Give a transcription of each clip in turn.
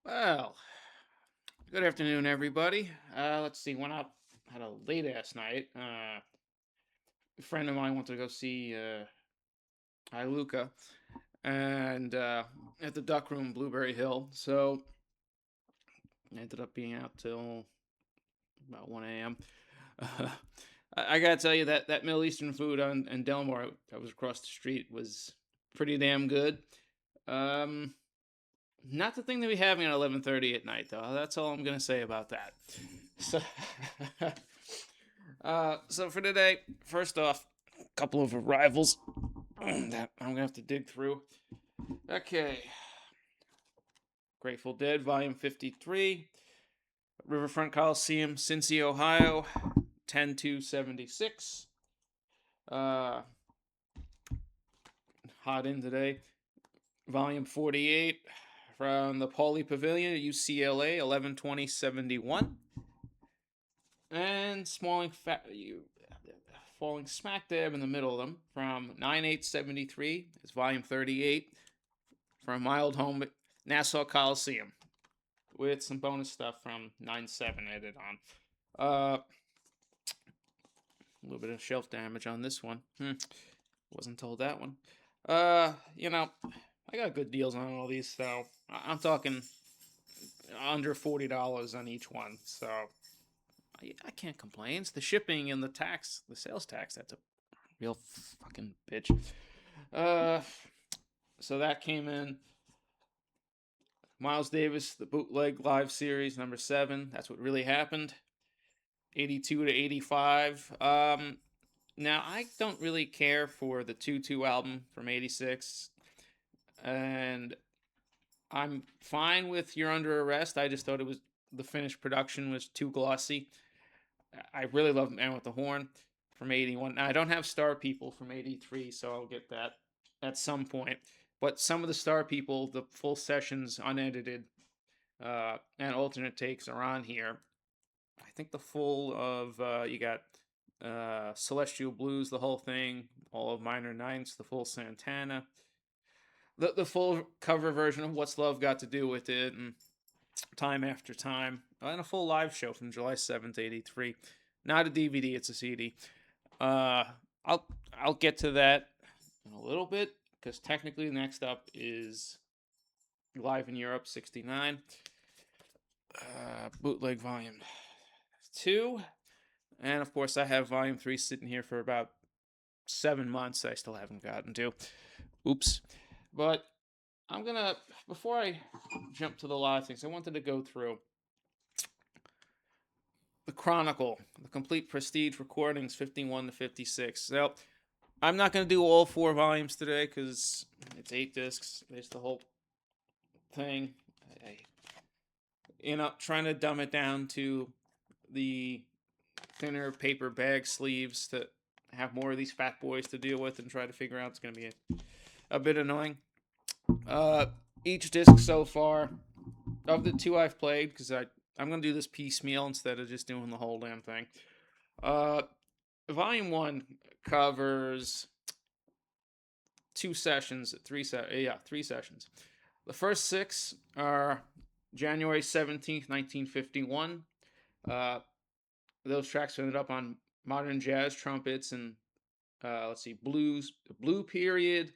Well, good afternoon, everybody. Let's see. Went out had a late ass night. A friend of mine wanted to go see Luca, and at the Duck Room, Blueberry Hill. So I ended up being out till about 1 a.m. Uh, I gotta tell you that Middle Eastern food on in Delmore that was across the street was pretty damn good. Um, Not the thing to be having at 11:30 at night, though. That's all I'm gonna say about that. So, so for today, first off, a couple of arrivals that I'm gonna have to dig through. Okay, Grateful Dead, Volume 53, Riverfront Coliseum, Cincy, Ohio, 10/2/76. Uh, Hot in today, Volume 48 from the Pauley Pavilion at UCLA, 11/20/71. And falling smack dab in the middle of them from 9/8/73 is volume 38 from my old home at Nassau Coliseum with some bonus stuff from 9/7 added on. A little bit of shelf damage on this one. Wasn't told that one. I got good deals on all these, so I'm talking under $40 on each one. So I can't complain. It's the shipping and the tax, the sales tax. That's a real fucking bitch. Uh, so that came in. Miles Davis, the bootleg live series number 7. That's what really happened. 82/85. Now I don't really care for the 2/2 album from '86, and I'm fine with You're Under Arrest. I just thought it was the finished production was too glossy. I really love Man with the Horn from '81. Now, I don't have Star People from '83, so I'll get that at some point. But some of the Star People, the full sessions, unedited, and alternate takes are on here. I think the full of you got Celestial Blues, the whole thing, all of Minor Ninths, the full Santana, the full cover version of What's Love Got to Do with It, and Time After Time, and a full live show from July 7th, '83. Not a DVD, it's a CD. Uh, I'll I'll get to that in a little bit because technically next up is Live in Europe '69, bootleg volume 2, and of course I have volume 3 sitting here for about 7 months. I still haven't gotten to. Oops, but I'm gonna before I jump to the live things, I wanted to go through the Chronicle, the complete prestige recordings 51 to 56. So I'm not going to do all 4 volumes today because it's 8 discs. There's the whole thing. I, trying to dumb it down to the thinner paper bag sleeves to have more of these fat boys to deal with and try to figure out. It's going to be a bit annoying. Uh, each disc so far, of the 2 I've played, because I'm going to do this piecemeal instead of just doing the whole damn thing. Uh, Volume 1 covers 2 sessions, 3 sessions. The first 6 are January 17th, 1951. Uh, those tracks ended up on modern jazz trumpets and let's see, blue period,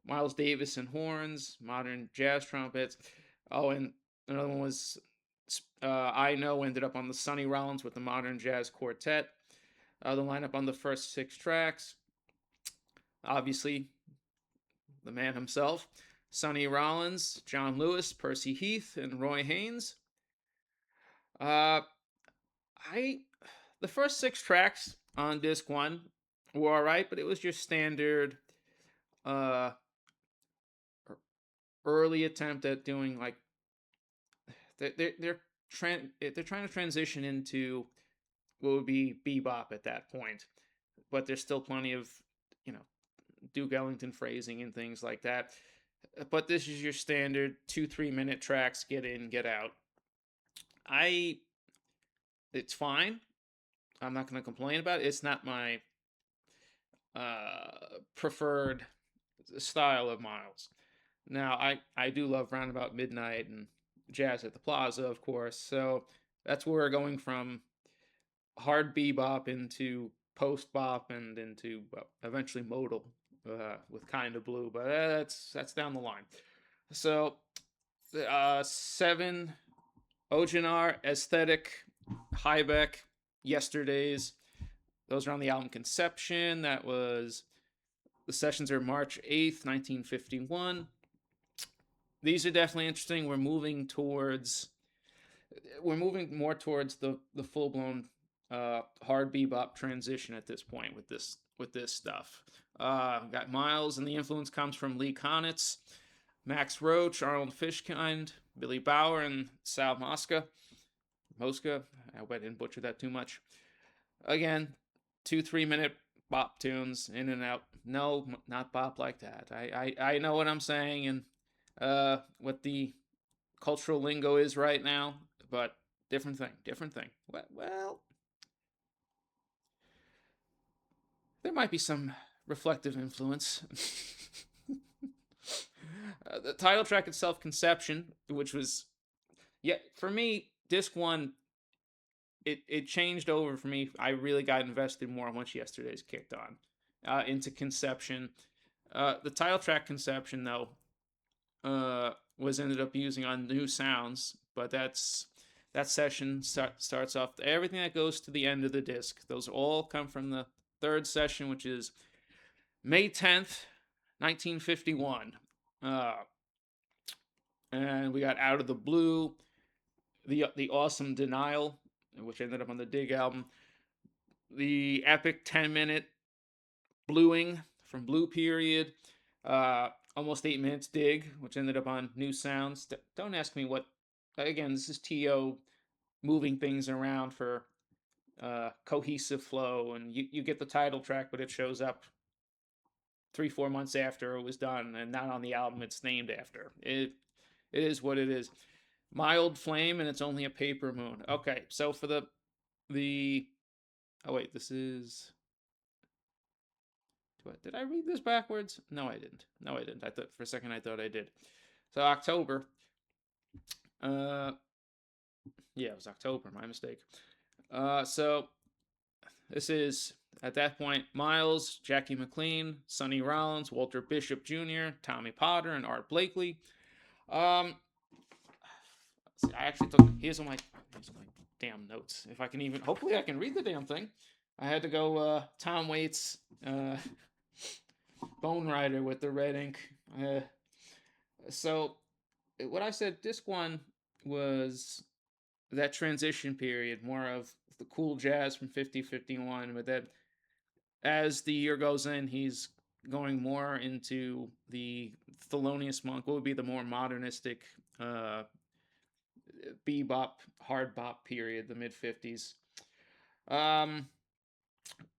Miles Davis and horns, modern jazz trumpets. Oh, and another one was I Know ended up on the Sonny Rollins with the modern jazz quartet. The lineup on the first 6 tracks, obviously the man himself, Sonny Rollins, John Lewis, Percy Heath, and Roy Haynes. Uh, I the first 6 tracks on disc 1 were all right, but it was your standard uh early attempt at doing like they're trying to transition into what would be bebop at that point, but there's still plenty of you know Duke Ellington phrasing and things like that. But this is your standard 2 3 minute tracks, get in, get out. I It's fine. I'm not going to complain about it. It's not my preferred style of Miles. Now, I do love Roundabout Midnight and Jazz at the Plaza, of course. So that's where we're going from hard bebop into post bop and into, well, eventually modal with Kind of Blue, but that's down the line. So 7 Ojanar, Aesthetic, Hybeck, Yesterdays. Those are on the album Conception. That was, the sessions are March 8th, 1951. These are definitely interesting. We're moving more towards the full blown hard bebop transition at this point with this stuff. Got Miles, and the influence comes from Lee Konitz, Max Roach, Arnold Fishkind, Billy Bauer, and Sal Mosca. I hope I didn't butcher that too much. Again, 2 3 minute bop tunes in and out. No, not bop like that. I know what I'm saying and what the cultural lingo is right now, but different thing, different thing. Well, there might be some reflective influence. The title track itself, Conception, which was, yeah, for me, disc one, it changed over for me. I really got invested more once Yesterday's kicked on into Conception. The title track, Conception, though, was ended up using on New Sounds, but that session starts off everything that goes to the end of the disc. Those all come from the third session, which is May 10th, 1951. Uh, and we got Out of the Blue, the awesome Denial, which ended up on the Dig album, the epic 10-minute Bluing from Blue Period, almost 8 minutes Dig, which ended up on New Sounds. Don't ask me what. Again, this is T.O. moving things around for cohesive flow, and you get the title track, but it shows up 3 4 months after it was done, and not on the album it's named after. It is what it is. Mild Flame, and it's only a paper moon. Okay, so for the oh wait, this is. Did I read this backwards? No, I didn't. No, I didn't. I thought for a second I thought I did. So October. Uh, yeah, it was October. My mistake. So this is at that point Miles, Jackie McLean, Sonny Rollins, Walter Bishop Jr., Tommy Potter, and Art Blakely. See, I actually took here's my damn notes. If I can even, hopefully I can read the damn thing. I had to go Tom Waits, Bone Rider with the red ink. So what I said, disc one was that transition period, more of the cool jazz from 50 51, but that as the year goes in, he's going more into the Thelonious Monk, what would be the more modernistic uh, bebop, hard bop period, the mid 50s. Um,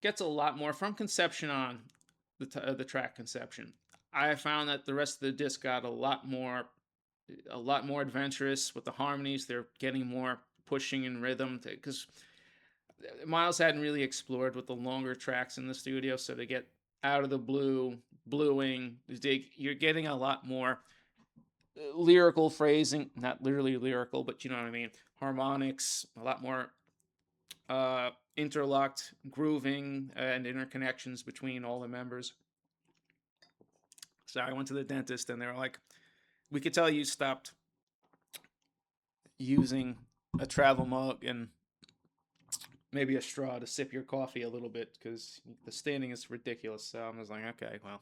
Gets a lot more from Conception on, the track Conception. I found that the rest of the disc got a lot more adventurous with the harmonies. They're getting more pushing in rhythm because Miles hadn't really explored with the longer tracks in the studio, so to get Out of the Blue, Bluing, you're getting a lot more lyrical phrasing, not literally lyrical, but you know what I mean. Harmonics, a lot more interlocked grooving and interconnections between all the members. So I went to the dentist and they were like, "We could tell you stopped using a travel mug and maybe a straw to sip your coffee a little bit because the standing is ridiculous." So I was like, "Okay, well,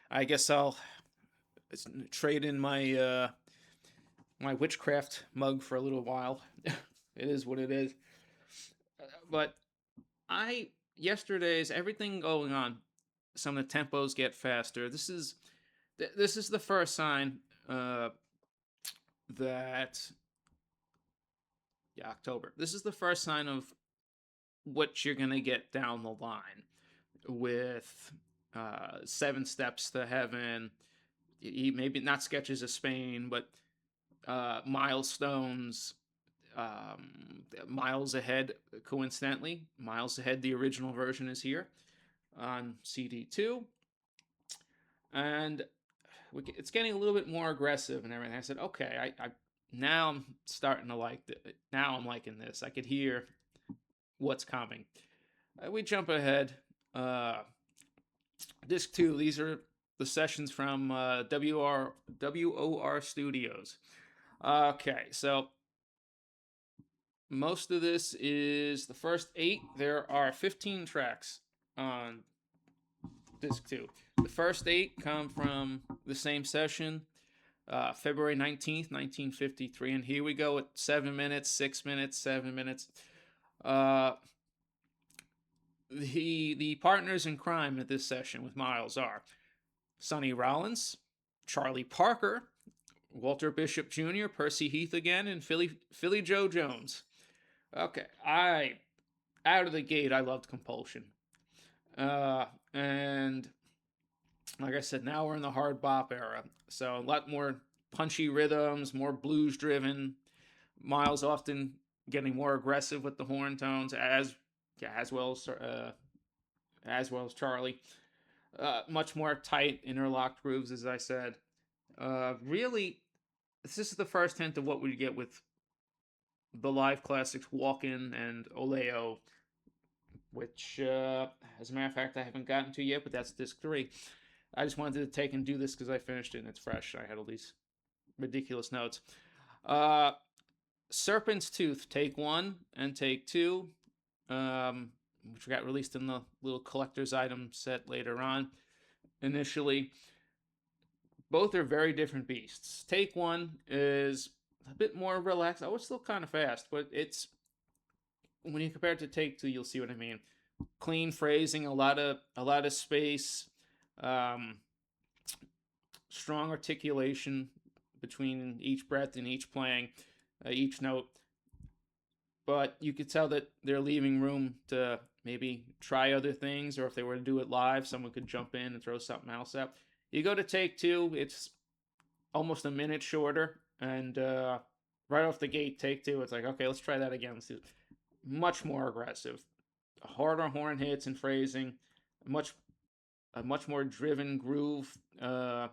I guess I'll trade in my witchcraft mug for a little while." It is what it is. But I yesterday's everything going on. Some of the tempos get faster. This is the first sign that yeah, October. This is the first sign of what you're gonna get down the line with 7 Steps to Heaven. Maybe not Sketches of Spain, but Milestones. Miles Ahead, coincidentally, Miles Ahead, the original version is here on CD2, and it's getting a little bit more aggressive and everything. I said, okay, Now I'm starting to like it. Now I'm liking this. I could hear what's coming. We jump ahead. Uh, Disc 2, these are the sessions from WOR Studios. Okay, so most of this is the first 8. There are 15 tracks on Disc 2. The first 8 come from the same session, February 19th, 1953. And here we go at 7 minutes, 6 minutes, 7 minutes. The partners in crime at this session with Miles are Sonny Rollins, Charlie Parker, Walter Bishop Jr., Percy Heath again, and Philly Joe Jones. Okay, out of the gate, I loved Compulsion. And like I said, now we're in the hard bop era. So a lot more punchy rhythms, more blues driven. Miles often getting more aggressive with the horn tones, as well as Charlie. Much more tight interlocked grooves, as I said. Really, this is the first hint of what we get with the live classics Walkin' and Oleo, which, as a matter of fact, I haven't gotten to yet, but that's disc 3. I just wanted to take and do this because I finished it and it's fresh. I had all these ridiculous notes. Uh, Serpent's Tooth, take 1 and take 2, which got released in the little collector's item set later on. Initially, both are very different beasts. Take 1 is a bit more relaxed. Oh, it's still kind of fast, but it's when you compare it to take 2, you'll see what I mean. Clean phrasing, a lot of space, um, strong articulation between each breath and each playing, each note. But you could tell that they're leaving room to maybe try other things, or if they were to do it live, someone could jump in and throw something else out. You go to take 2, it's almost a minute shorter, and right off the gate, take 2, it's like, okay, let's try that again. Let's do it. Much more aggressive, harder horn hits and phrasing, a much more driven groove, and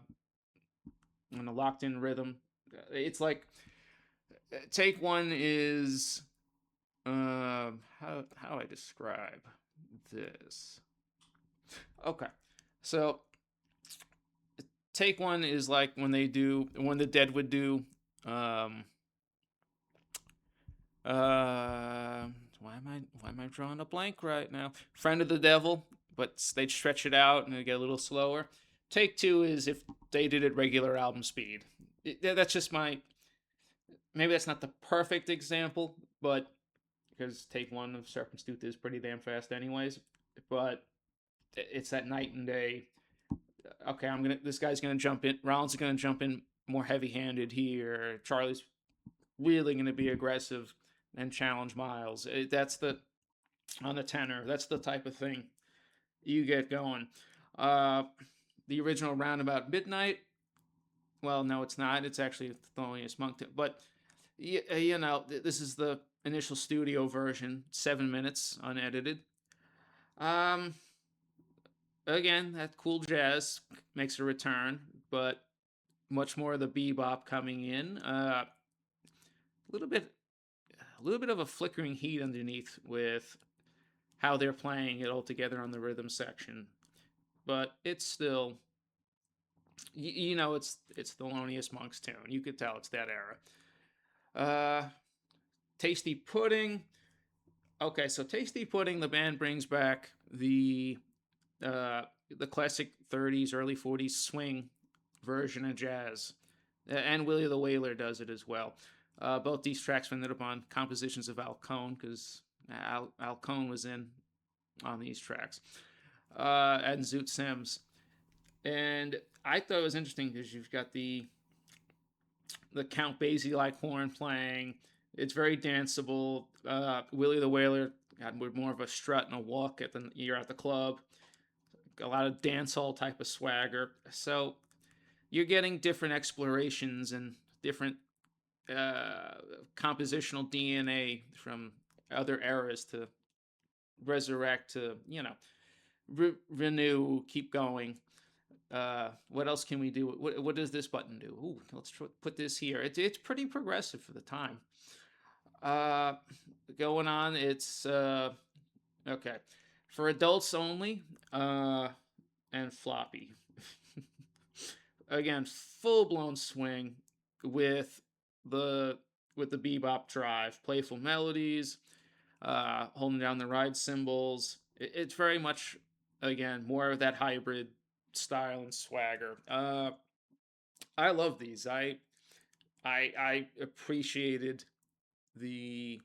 a locked in rhythm. It's like take 1 is how I describe this. Okay, so take 1 is like when the Dead would do why am I drawing a blank right now? Friend of the Devil, but they'd stretch it out and it'd get a little slower. Take 2 is if they did it regular album speed. That's just maybe that's not the perfect example, but because take 1 of Serpent's Tooth is pretty damn fast anyways. But it's that night and day. Okay, this guy's gonna jump in. Rollins is gonna jump in more heavy-handed here. Charlie's really gonna be aggressive and challenge Miles. That's on the tenor. That's the type of thing you get going. The original Roundabout Midnight. Well, no, it's not. It's actually Thelonious Monk. But this is the initial studio version, 7 minutes unedited. Again, that cool jazz makes a return, but much more of the bebop coming in. A little bit of a flickering heat underneath with how they're playing it all together on the rhythm section, but it's still, it's Thelonious Monk's tune. You could tell it's that era. Tasty Pudding. Okay, so Tasty Pudding, the band brings back the classic 30s, early 40s swing version of jazz. And Willie the Whaler does it as well. Both these tracks ended up on compositions of Al Cohn, because Al Cohn was in on these tracks, and Zoot Sims. And I thought it was interesting because you've got the Count Basie like horn playing. It's very danceable. Willie the Whaler had more of a strut and a walk you're at the club. A lot of dancehall type of swagger. So you're getting different explorations and different compositional DNA from other eras to resurrect, to renew, keep going. What else can we do? What does this button do? Ooh, let's put this here. It's pretty progressive for the time. Uh, Going on. It's okay for adults only. And floppy. Again, full blown swing with the the bebop drive, playful melodies, holding down the ride cymbals. It's very much again more of that hybrid style and swagger. I love these. I appreciated the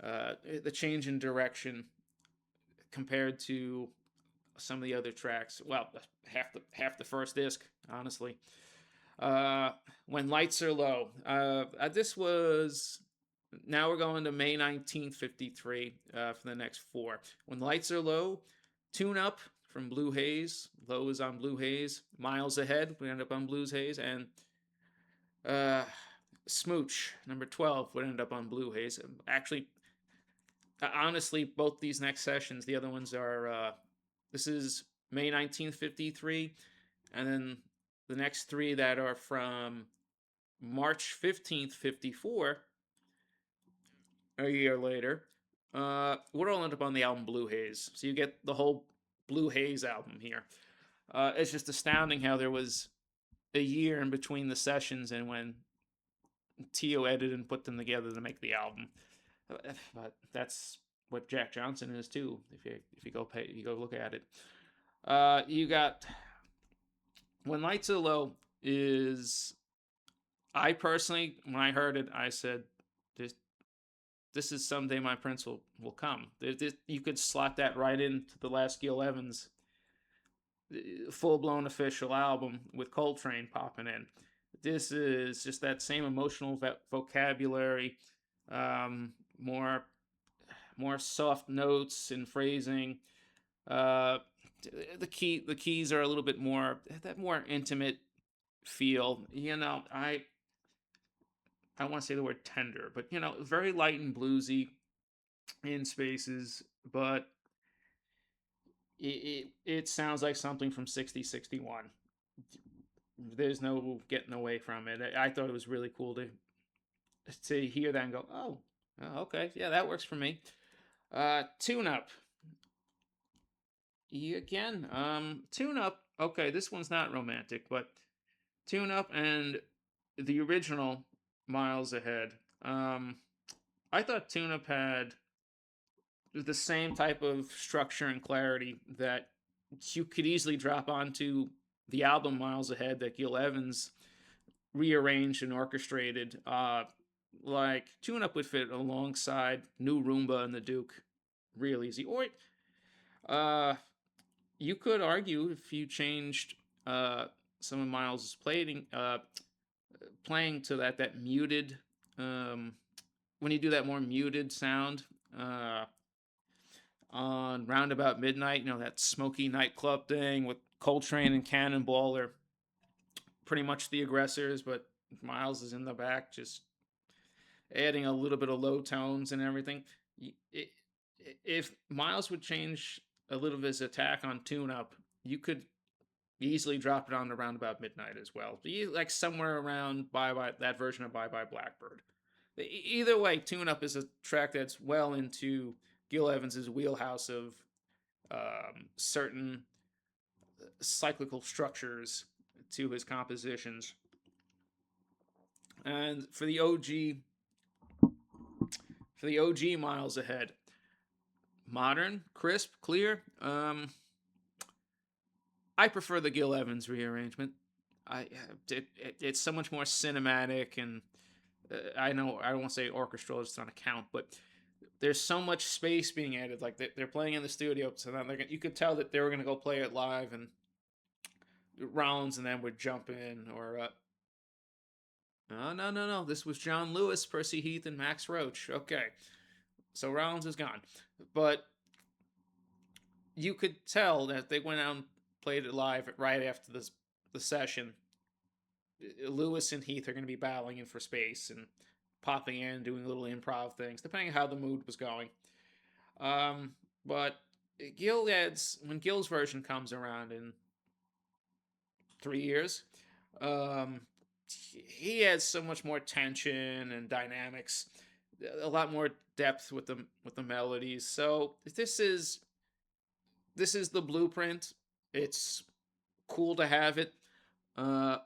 the change in direction compared to some of the other tracks. Well, half the first disc, honestly. Uh, when lights are low. This was. Now we're going to May 19th, 53 for the next four. When lights are low, tune up from Blue Haze. Low is on Blue Haze. Miles ahead, we end up on Blues Haze. And uh, Smooch, number 12, would end up on Blue Haze. Actually, honestly, both these next sessions, the other ones are. This is May 19th, 53. And then the next three that are from March 15th, 54, a year later, would all end up on the album Blue Haze. So you get the whole Blue Haze album here. It's just astounding how there was a year in between the sessions and when Tio edited and put them together to make the album. But that's what Jack Johnson is too. If you go look at it, you got When Lights Are Low is. I personally, when I heard it, I said, this is Someday My Prince will come. You could slot that right into the last Gil Evans full blown official album with Coltrane popping in. This is just that same emotional vocabulary, um, more soft notes and phrasing. Uh, the keys are a little bit more that more intimate feel. I want to say the word tender, but very light and bluesy in spaces, but it sounds like something from 6061. There's no getting away from it. I thought it was really cool to hear that and go, oh, okay, yeah, that works for me. Tune up. Again, tune up. Okay, this one's not romantic, but tune up and the original Miles Ahead. I thought tune up had the same type of structure and clarity that you could easily drop onto the album Miles Ahead that Gil Evans rearranged and orchestrated. Like Tune Up would fit alongside New Roomba and the Duke real easy. Or uh, you could argue if you changed some of Miles' playing to that muted when you do that more muted sound on Roundabout Midnight, that smoky nightclub thing with Coltrane and Cannonball are pretty much the aggressors, but Miles is in the back just adding a little bit of low tones and everything. If Miles would change a little of his attack on Tune Up, you could easily drop it on to Roundabout Midnight as well. Like somewhere around that version of Bye Bye Blackbird. Either way, Tune Up is a track that's well into Gil Evans's wheelhouse of certain cyclical structures to his compositions. And for the OG Miles Ahead, modern, crisp, clear. I prefer the Gil Evans rearrangement. It's so much more cinematic, and I know I don't want to say orchestral just on account, but there's so much space being added. Like they're playing in the studio, so then you could tell that they were going to go play it live, and Rollins and them would jump in, or no, this was John Lewis, Percy Heath, and Max Roach. Okay, so Rollins is gone, but you could tell that they went out and played it live right after the session. Lewis and Heath are going to be battling in for space and popping in, doing little improv things, depending on how the mood was going. But when Gil's version comes around, and 3 years. Um, he has so much more tension and dynamics, a lot more depth with the melodies. So this is the blueprint. It's cool to have it. Uh,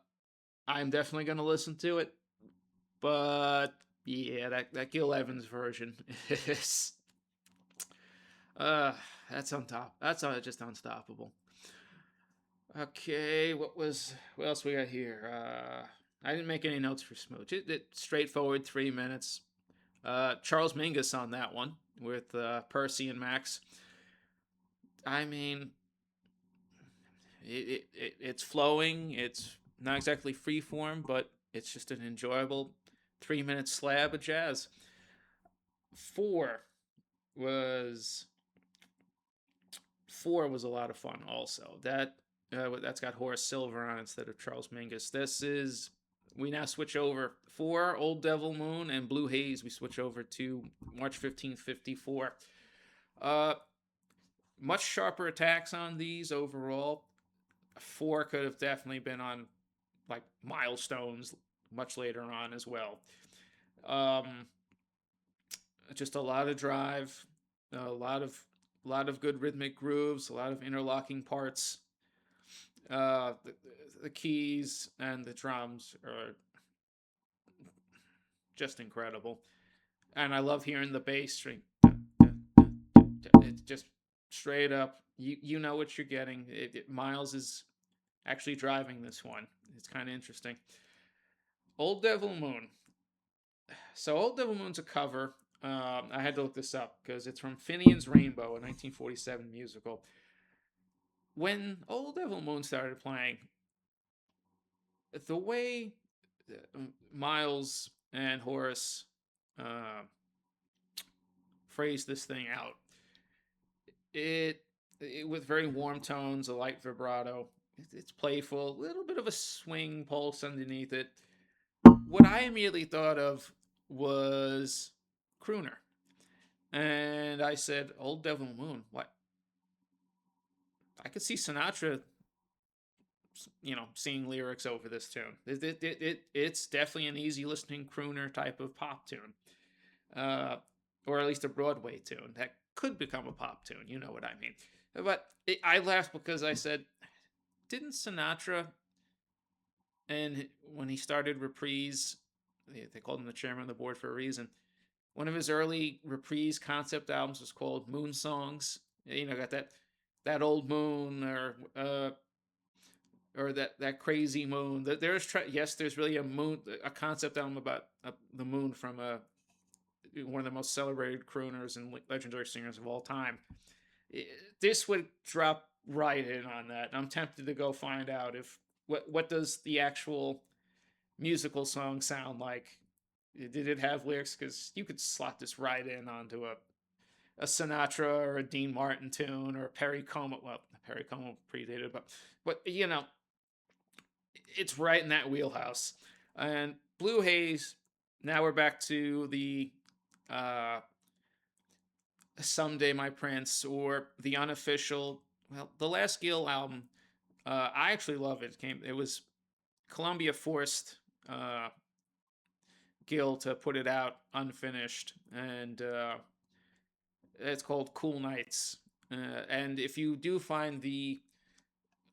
I'm definitely gonna listen to it, but yeah, that Gil Evans version is uh that's on top. That's just unstoppable. Okay, what else we got here? I didn't make any notes for Smooch. Straightforward 3 minutes. Charles Mingus on that one with Percy and Max. I mean, it's flowing. It's not exactly free form, but it's just an enjoyable 3 minute slab of jazz. Four was Four was a lot of fun. Also, that's got Horace Silver on instead of Charles Mingus. This is we now switch over. Four, Old Devil Moon, and Blue Haze. We switch over to March 15th, 54. Uh, much sharper attacks on these overall. Four could have definitely been on like milestones much later on as well. Um, just a lot of drive, a lot of good rhythmic grooves, a lot of interlocking parts. The keys and the drums are just incredible, and I love hearing the bass string. It's just straight up. You know what you're getting. Miles is actually driving this one. It's kind of interesting. Old Devil Moon. So Old Devil Moon's a cover. I had to look this up because it's from Finian's Rainbow, a 1947 musical. When Old Devil Moon started playing, the way Miles and Horace uh, phrased this thing out, it, with very warm tones, a light vibrato. It's playful, a little bit of a swing pulse underneath it. What I immediately thought of was crooner, and I said, "Old Devil Moon." What? I could see Sinatra, seeing lyrics over this tune. It's definitely an easy listening crooner type of pop tune, uh, or at least a Broadway tune that could become a pop tune. You know what I mean? But I laughed because I said, didn't Sinatra, and when he started Reprise, they called him the chairman of the board for a reason. One of his early Reprise concept albums was called Moon Songs. Got that old moon, or that crazy moon. Yes, there's really a concept album about the moon from one of the most celebrated crooners and legendary singers of all time. This would drop right in on that. I'm tempted to go find out if what does the actual musical song sound like. Did it have lyrics? Because you could slot this right in onto a Sinatra or a Dean Martin tune or a Perry Como. Well, Perry Como predated, but it's right in that wheelhouse. And Blue Haze. Now we're back to the uh, Someday My Prince, or the unofficial. Well, the last Gil album. I actually love it. It was Columbia forced Gil to put it out unfinished, and it's called Cool Nights. And if you do find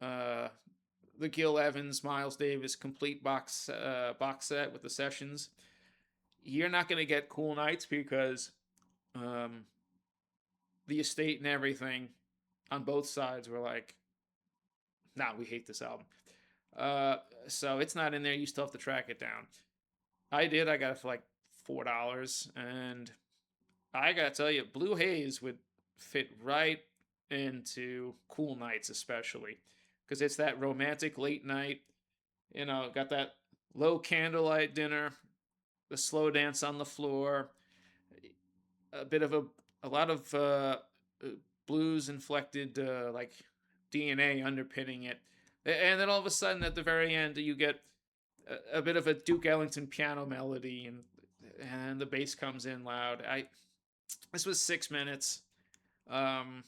uh, the Gil Evans Miles Davis complete box set with the sessions, you're not going to get Cool Nights because um, the estate and everything on both sides were like, nah, we hate this album. Uh, so it's not in there. You still have to track it down. I did. I got it for like $4, and I gotta tell you, Blue Haze would fit right into Cool Nights, especially because it's that romantic late night. Got that low candlelight dinner, the slow dance on the floor, a bit of a lot of blues inflected like DNA underpinning it, and then all of a sudden at the very end you get a bit of a Duke Ellington piano melody, and the bass comes in loud. This was 6 minutes, um,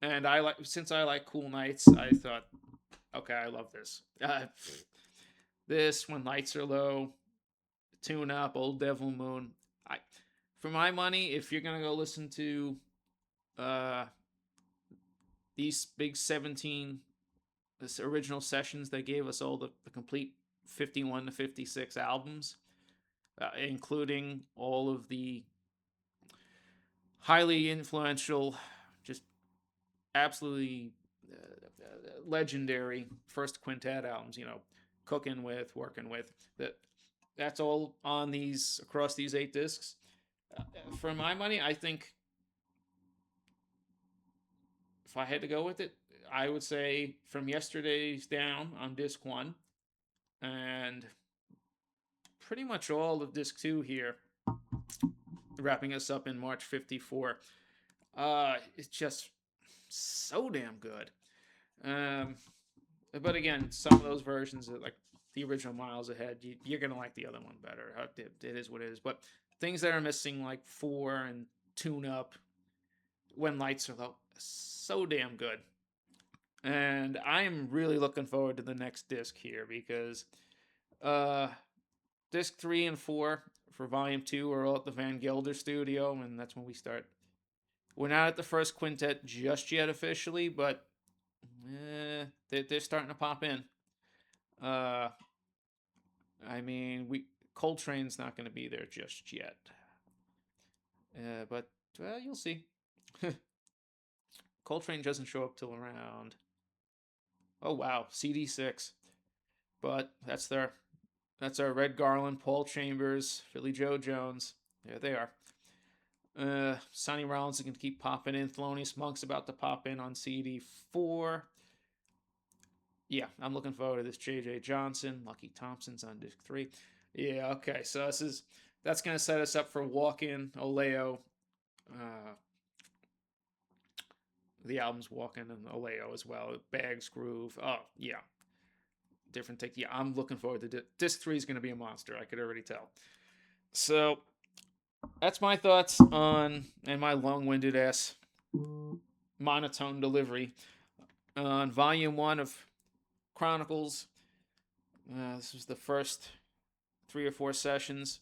and since I like Cool Nights, I thought Okay, I love this. This, When Lights Are Low, Tune Up, Old Devil Moon. I, for my money, if you're gonna go listen to uh, these big 17 this original sessions that gave us all the complete 51 to 56 albums, including all of the highly influential, just absolutely legendary first quintet albums. Cooking with, working with. That's all on these across these 8 discs. For my money, I think if I had to go with it, I would say From Yesterday's Down on disc 1, and pretty much all of disc 2 here, wrapping us up in March 54. It's just so damn good. Um, but again, some of those versions, like the original Miles Ahead, you're going to like the other one better. It is what it is. But things that are missing, like 4 and Tune Up, When Lights Are Low, so damn good. And I am really looking forward to the next disc here because disc 3 and 4 for volume 2 are all at the Van Gelder studio, and that's when we start. We're not at the first quintet just yet officially, but they're starting to pop in. Uh, I mean, Coltrane's not going to be there just yet, but well, you'll see. Coltrane doesn't show up till around. Oh wow, CD6. But that's our Red Garland, Paul Chambers, Philly Joe Jones. There they are. Sonny Rollins is going to keep popping in. Thelonious Monk's about to pop in on CD4. Yeah, I'm looking forward to this. J.J. Johnson, Lucky Thompson's on disc 3. Yeah, okay, so that's going to set us up for Walk-In, Oleo. The album's Walk-In and Oleo as well. Bags, Groove. Oh, yeah. Different take. Yeah, I'm looking forward to disc 3 is going to be a monster. I could already tell. So that's my thoughts on, and my long-winded ass monotone delivery on volume 1 of Chronicles. This was the first 3 or 4 sessions,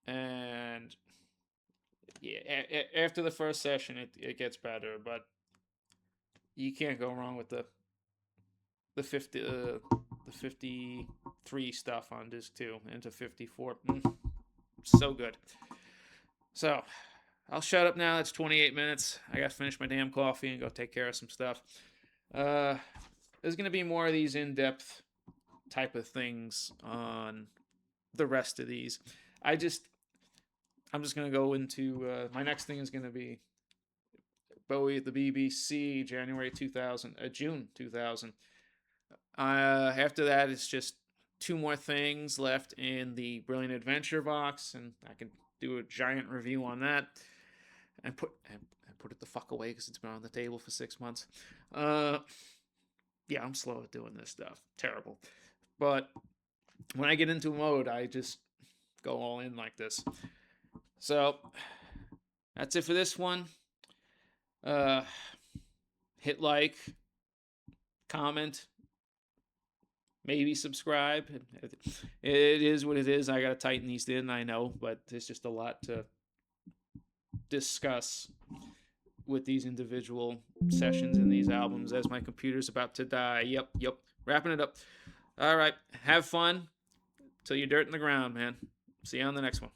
and yeah, after the first session it gets better, but you can't go wrong with the 53 stuff on disc 2 into 54. So good. So I'll shut up now. It's 28 minutes. I gotta finish my damn coffee and go take care of some stuff. There's gonna be more of these in-depth type of things on the rest of these. I'm just gonna go into my next thing is gonna be Bowie at the BBC, June 2000. After that, it's just 2 more things left in the Brilliant Adventure box, and I can do a giant review on that and put it the fuck away because it's been on the table for 6 months. Yeah, I'm slow at doing this stuff. Terrible. But when I get into mode, I just go all in like this. So that's it for this one. Hit like, comment, maybe subscribe. It is what it is. I gotta tighten these in, I know, but there's just a lot to discuss with these individual sessions in these albums as my computer's about to die. Yep. Wrapping it up. All right. Have fun till you're dirt in the ground, man. See you on the next one.